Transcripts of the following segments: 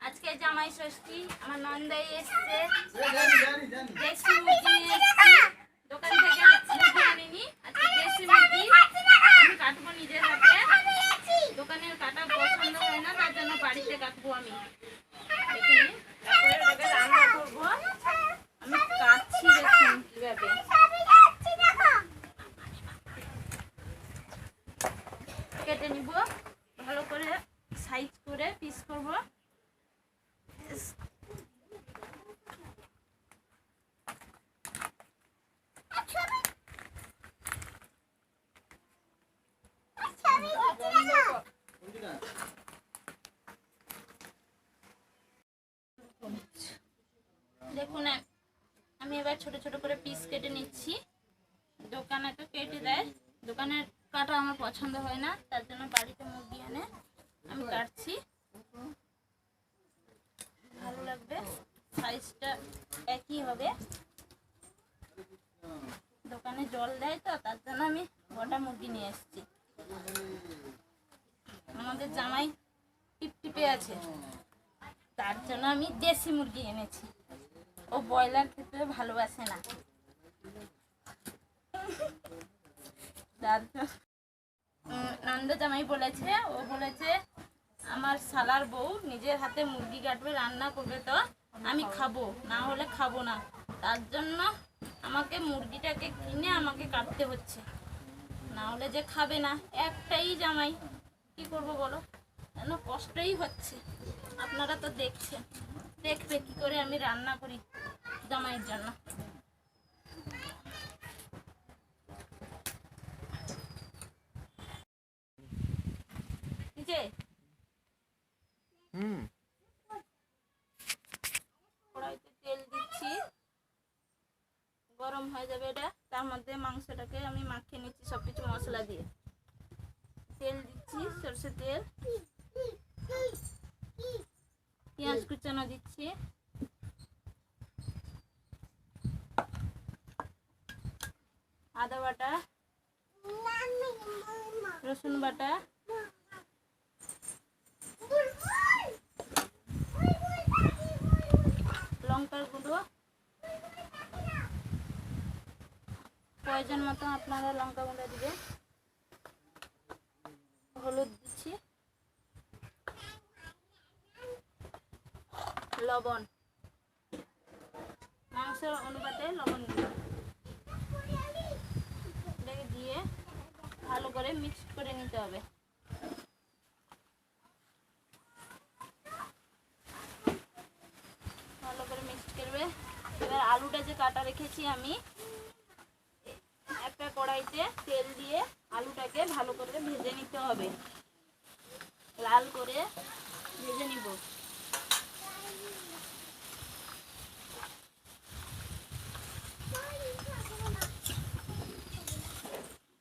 আজকে জামাই ষষ্ঠী, আমার নন্দাই এসছে, দেশি মুরগি নিয়ে এসছি দোকান থেকে, মুরগি আনিনি, আজকে দেশি মুরগি আমি কাটবো নিজের হাতে। দোকানের কাটা পছন্দ হয় না, তার জন্য বাড়িতে কাটবো আমি। দেখুন, তারপরে ওটাকে রান্না করবো। আমি কাটছি, দেখুন কিভাবে কেটে নিব, ভালো করে সাইজ করে পিস করবো। দেখুন আমি এবার ছোট ছোট করে পিস কেটে নিচ্ছি। দোকানে তো কেটে দেয়, দোকানের কাটা আমার পছন্দ হয় না, তার জন্য বাড়িতে মুরগি এনে আমি কাটছি, ভালো লাগবে, সাইজটা একই হবে। দোকানে জল দেয় তো, তার জন্য আমি গোটা মুরগি নিয়ে এসেছি। আমাদের জামাই টিপটিপে আছে, তার জন্য আমি দেশি মুরগি এনেছি। ও ব্রয়লার খেতে ভালোবাসে না। নন্দ জামাই বলেছে, ও বলেছে আমার শালার বউ নিজের হাতে মুরগি কাটবে, রান্না করবে, তো আমি খাবো, না হলে খাবো না। তার জন্য আমাকে মুরগিটাকে কিনে আমাকে কাটতে হচ্ছে, না হলে যে খাবে না। একটাই জামাই, কি করব বলো, যেন কষ্টই হচ্ছে। আপনারা তো দেখছেন, দেখবে কি করে আমি রান্না করি জামাইয়ের জন্য। কড়াইতে তেল দিচ্ছি, গরম হয়ে যাবে এটা, তার মধ্যে মাংসটাকে আমি মাখিয়ে নিচ্ছি সবকিছু মশলা দিয়ে। তেল দিচ্ছি, সরষে তেল, পেঁয়াজ কুচানো দিচ্ছি, আদা বাটা, রসুন বাটা, লঙ্কার গুঁড়ো, প্রয়োজন মতো আপনারা লঙ্কা গুঁড়ো দিবেন, হলুদ দিচ্ছি, লবণ, মাংসের অনুপাতে লবণ দিয়ে ভালো করে মিক্স করে নিতে হবে। ভালো করে মিক্স করবে। এবার আলুটা যে কাটা রেখেছি আমি, একটা কড়াইতে তেল দিয়ে আলুটাকে ভালো করে ভেজে নিতে হবে, লাল করে ভেজে নিব।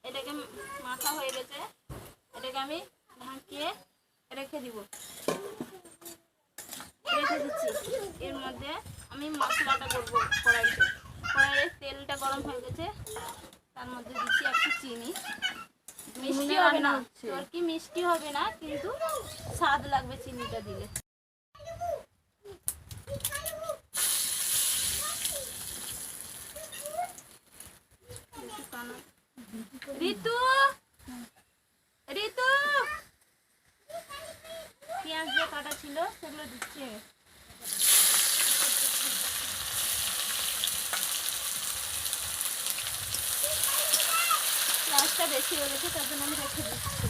এটাকে মাখা হয়ে গেছে, এটাকে আমি ঢাকিয়ে রেখে দিচ্ছি। এর মধ্যে আমি মশলাটা করব। কড়াইয়ে তেলটা গরম হয়ে গেছে, তার মধ্যে দিচ্ছি একটু চিনি। মিষ্টি হবে না, আর কি মিষ্টি হবে না, কিন্তু স্বাদ লাগবে চিনিটা দিলে। ঋতু ঋতু পেঁয়াজ যে কাটা ছিল সেগুলো দিচ্ছি। পেঁয়াজটা বেশি হয়ে গেছে, তার জন্য আমি রেখে দিচ্ছি।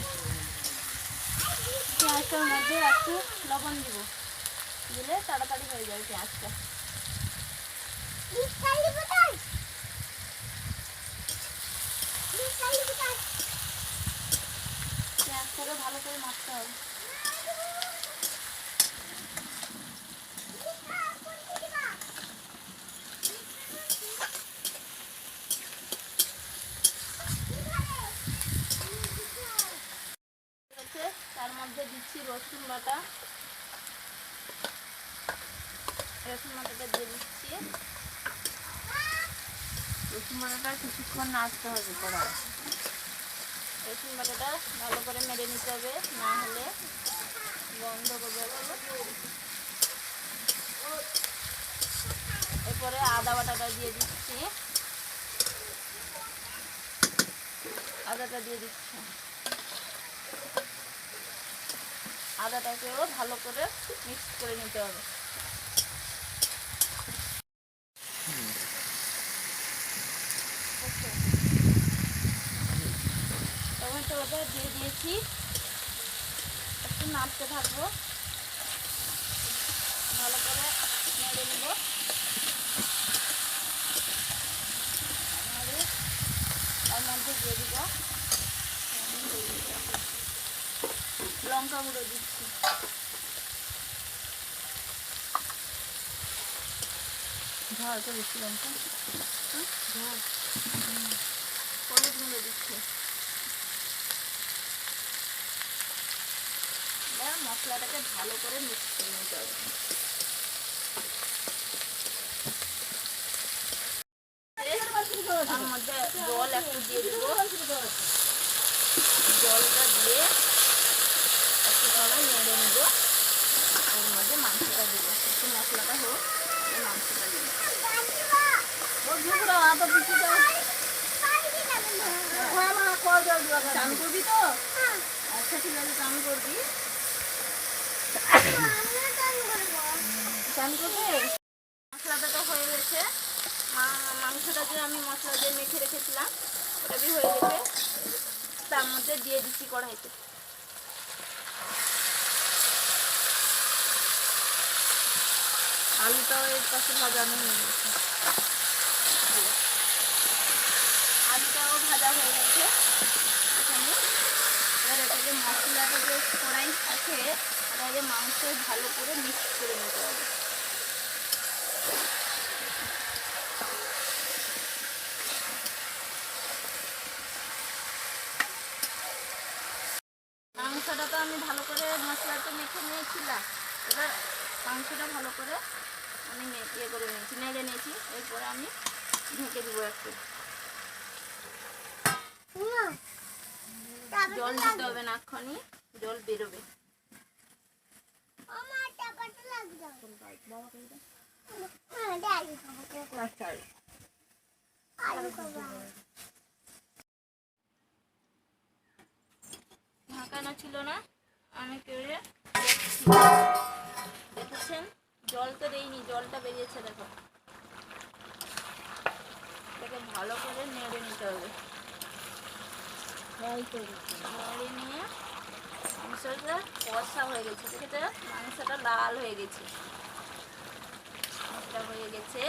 পেঁয়াজটার মধ্যে একটু লবণ দিব, দিলে তাড়াতাড়ি হয়ে যাবে পেঁয়াজটা। পেঁয়াজটাকে ভালো করে মাখতে হবে। বাটা দিয়ে দিচ্ছি। রসুন বাটাটা কিছুক্ষণ নাড়তে হবে কড়া। রসুন বাটাটা ভালো করে মেরে নিতে হবে, না হলে গন্ধ করবে। এরপরে আদা বাটাটা দিয়ে দিচ্ছি, আদাটা দিয়ে দিচ্ছি। আদাটাকেও ভালো করে মিক্স করে নিতে হবে। টমেটোটা দিয়ে দিয়েছি, একটু নাড়তে থাকবো, ভালো করে নেড়ে নেব। তার মধ্যে দিয়ে দিব লঙ্কা গুঁড়ো দিচ্ছি, ঝাল তো বেশি লঙ্কা, ঝাল, হলুদ গুঁড়ো দিচ্ছি। এবার মশলাটাকে ভালো করে মিক্স করে নিতে হবে। তার মধ্যে জল একটু দিয়ে দেবো, জলটা দিয়ে একটু সময় নেড়ে নেব। ওর মধ্যে মাংসটা দেবো, একটু মশলাটা হোক, মাংসটা দেবো। চান করবি তো? আচ্ছা ঠিক আছে, চান করবি, চান করবে। মশলাটা তো হয়ে গেছে, মাংসটা যে আমি মশলা দিয়ে মেখে রেখেছিলাম ওটা বি হয়ে গেছে। তার মধ্যে দিয়ে দিচ্ছি কড়াইতে। আলুটাও এর পাশে ভাজানো হয়ে গেছে, আলুটাও ভাজা হয়ে গেছে এখানে। এবার এটাকে মশলাটা যে কড়াই আছে ওটাকে মাংস ভালো করে মিক্স করে নিতে হবে। মাংসটা তো আমি ভালো করে মশলাটা মেখে নিয়েছিলাম, এবার মাংসটা ভালো করে আমি ইয়ে করে নিয়েছি, নেড়ে নিয়েছি। এরপরে আমি ঢেকে দিব একটু। জল দিতে হবে না, এক্ষুনি জল বেরোবে। ঢাকানো ছিল না, আমি কেড়ে দেখেছেন জল তো দেইনি, জলটা বেরিয়েছে দেখো। এটাকে ভালো করে নেড়ে নিতে হবে, নেড়ে নিয়ে মাংসটা কষা হয়ে গেছে, দেখেছো মাংসটা লাল হয়ে গেছে, এটা হয়ে গেছে।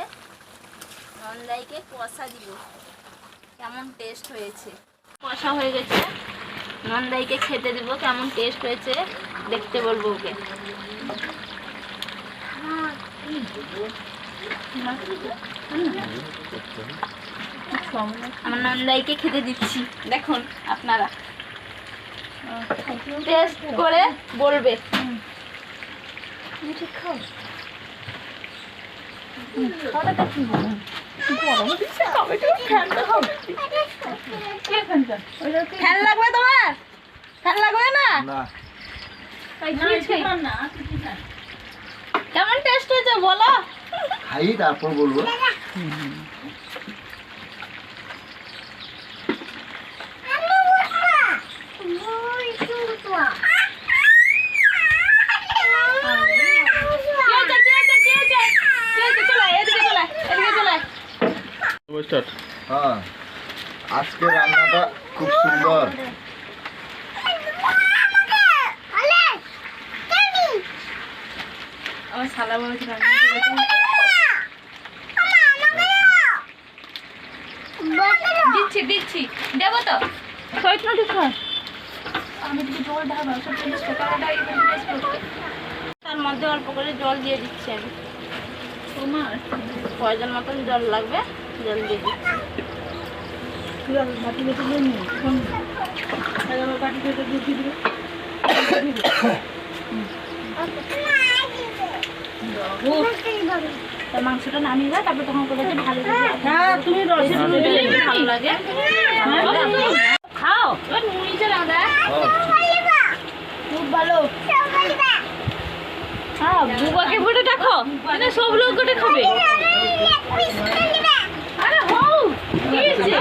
নন্দাইকে কষা দিব, কেমন টেস্ট হয়েছে। কষা হয়ে গেছে, নন্দাইকে খেতে দিব, কেমন টেস্ট হয়েছে দেখতে বলবো ওকে। আমার নন্দাইকে খেতে দিচ্ছি, দেখুন আপনারা টেস্ট করে বলবে। ফ্যান লাগবে তোমার? ফ্যান লাগবে না? কেমন টেস্ট হয়েছে বলো? খাই তারপর বলবো। হ্যাঁ, আজকে রান্নাটা খুব সুন্দর। আমার শালা বলেছে দিচ্ছি দিচ্ছি দেবো তো। আমি যদি জল ঢালবো তার মধ্যে অল্প করে জল দিয়ে দিচ্ছি আমি, তোমার প্রয়োজন মতন জল লাগবে, জল দিয়ে দিচ্ছি। বাটি বেটে দিয়ে নিয়ে বাটি বেটে দিয়ে দিবে। তার মাংসটা নামিয়ে দাও, তারপর তখন বলে যে ভালো লাগে। হ্যাঁ তুমি রসে দিলে ভালো লাগে। খাও এবার নুনিটা দাও দা। খুব ভালো। হ্যাঁ বুবাকে বলে ডাকো, মানে সব লোক ওটা খাবে। আরে হও কি হয়েছে?